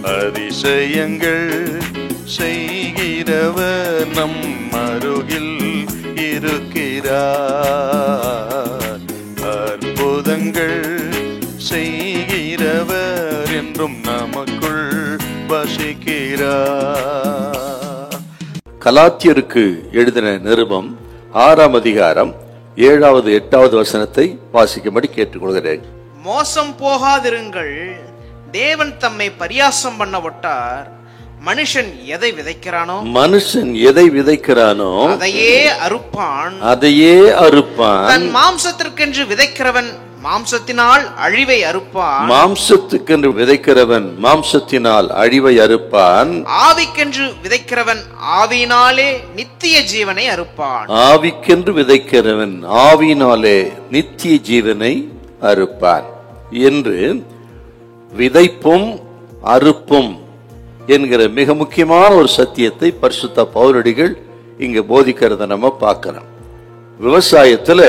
அதிசயங்கள் செய்கிறவர் நம் அருகில் இருக்கிறார். அற்புதங்கள் செய்கிறவர் என்றும் நமக்குள் வசிக்கிறார். கலாத்தியருக்கு எழுதின நிருபம் 6ஆம் அதிகாரம் 7வது 8வது வசனத்தை வாசிக்கும்படி கேட்டுக்கொள்கிறேன். மோசம் போகாதிருங்கள், தேவன் தம்மை பரியாசம் பண்ண விட்டார். மனுஷன் எதை விதைக்கிறானோ அதையே அறுப்பான். தன் மாம்சத்திற்கென்று விதைக்கிறவன் மாம்சத்தினால் அழிவை அறுப்பான். ஆவிக்கென்று விதைக்கிறவன் ஆவியினாலே நித்திய ஜீவனை அறுப்பான். என்று விதைப்பும் அறுப்பும் என்கிற மிக முக்கியமான ஒரு சத்தியத்தை பரிசுத்த பவுலடிகள் இங்க போதிக்கிறத நம்ம பார்க்கிறோம். விவசாயத்துல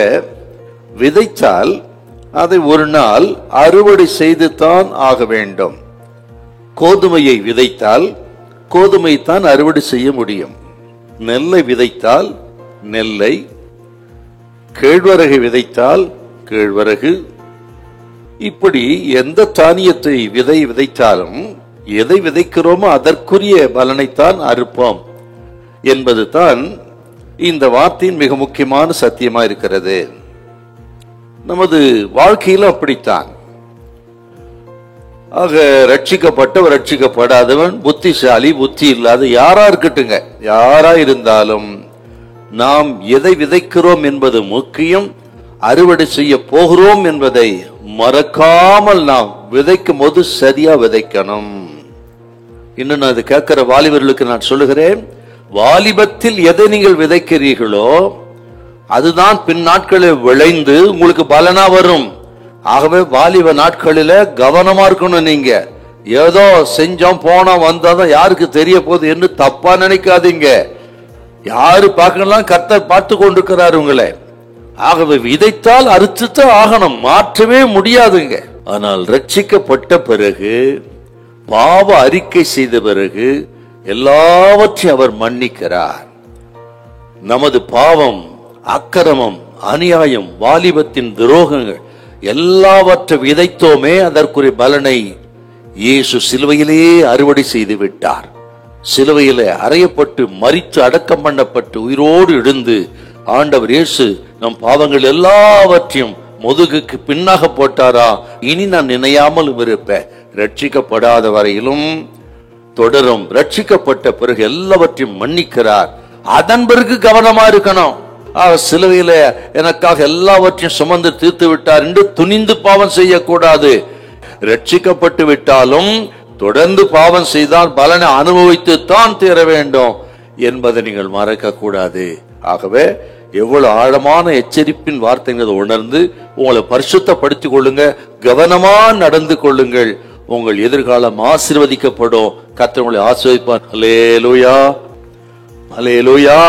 விதைத்தால் அதை ஒரு நாள் அறுவடை செய்து தான் ஆக வேண்டும். கோதுமையை விதைத்தால் கோதுமை தான் அறுவடை செய்ய முடியும். நெல்லை விதைத்தால் நெல்லை, கேழ்வரகை விதைத்தால் கேழ்வரகு, இப்படி எந்த தானியத்தை விதைத்தாலும் எதை விதைக்கிறோமோ அதற்குரிய பலனைத்தான் அறுப்போம் என்பது தான் இந்த வார்த்தையின் மிக முக்கியமான சத்தியமா இருக்கிறது. நமது வாழ்க்கையில அப்படித்தான். ஆக ரட்சிக்கப்பட்டவன் ரட்சிக்கப்படாதவன், புத்திசாலி புத்தி இல்லாத யாரா இருக்கட்டுங்க, யாரா இருந்தாலும் நாம் எதை விதைக்கிறோம் என்பது முக்கியம். அறுவடை செய்ய போகிறோம் என்பதை மறக்காமல் நாம் விதைக்கும் போது சரியா விதைக்கணும். இன்னும் நான் இது கேட்கிற வாலிபர்களுக்கு நான் சொல்லுகிறேன், வாலிபத்தில் எதை நீங்கள் விதைக்கிறீர்களோ அதுதான் பின் நாட்களில் விளைந்து உங்களுக்கு பலனா வரும். ஆகவே வாலிப நாட்களில கவனமா இருக்கணும். நீங்க ஏதோ செஞ்சோம் போனோம் வந்தாதான் யாருக்கு தெரிய போகுது என்று தப்பா நினைக்காதீங்க. யாரு பார்க்கலாம், கர்த்தர் பார்த்து கொண்டிருக்கிறார் உங்களை. ஆகவே விதைத்தால் அறுத்துத்தான் ஆகணும், மாற்றவே முடியாதுங்க. ஆனால் ரட்சிக்கப்பட்ட பிறகு, பாவ அறிக்கை செய்த பிறகு எல்லாவற்றையும் அவர் மன்னிக்கிறார். நமது பாவம், அக்கிரமம், அநியாயம், வாலிபத்தின் துரோகங்கள் எல்லாவற்றை விதைத்தோமே அதற்குரிய பலனை இயேசு சிலுவையிலேயே அறுவடை செய்து விட்டார். சிலுவையிலே அறையப்பட்டு மரித்து அடக்கம் பண்ணப்பட்டு உயிரோடு எழுந்து ஆண்டவர் இயேசு நம் பாவங்கள் எல்லாவற்றையும் முதுகுக்கு பின்னாக போட்டாரா. இனி நான் நினையாமல் இருப்பேன். ரட்சிக்கப்படாத வரையிலும் தொடரும். ரட்சிக்கப்பட்ட பிறகு எல்லாவற்றையும் மன்னிக்கிறார். அதன் பிறகு கவனமா இருக்கணும். சிலுவையில எனக்காக எல்லாவற்றையும் சுமந்து தீர்த்து விட்டார் என்று துணிந்து பாவம் செய்யக்கூடாது. ரட்சிக்கப்பட்டு விட்டாலும் தொடர்ந்து பாவம் செய்தால் பலனை அனுபவித்து தான் தீர வேண்டும் என்பதை நீங்கள் மறக்க கூடாது. ஆகவே எவ்வளவு ஆழமான எச்சரிப்பின் வார்த்தைகளை உணர்ந்து உங்களை பரிசுத்தப்படுத்திக் கொள்ளுங்க, கவனமா நடந்து கொள்ளுங்கள். உங்கள் எதிர்காலம் ஆசீர்வதிக்கப்படும். கர்த்தர் உங்களை ஆசீர்வதிப்பார். அல்லேலூயா, அல்லேலூயா.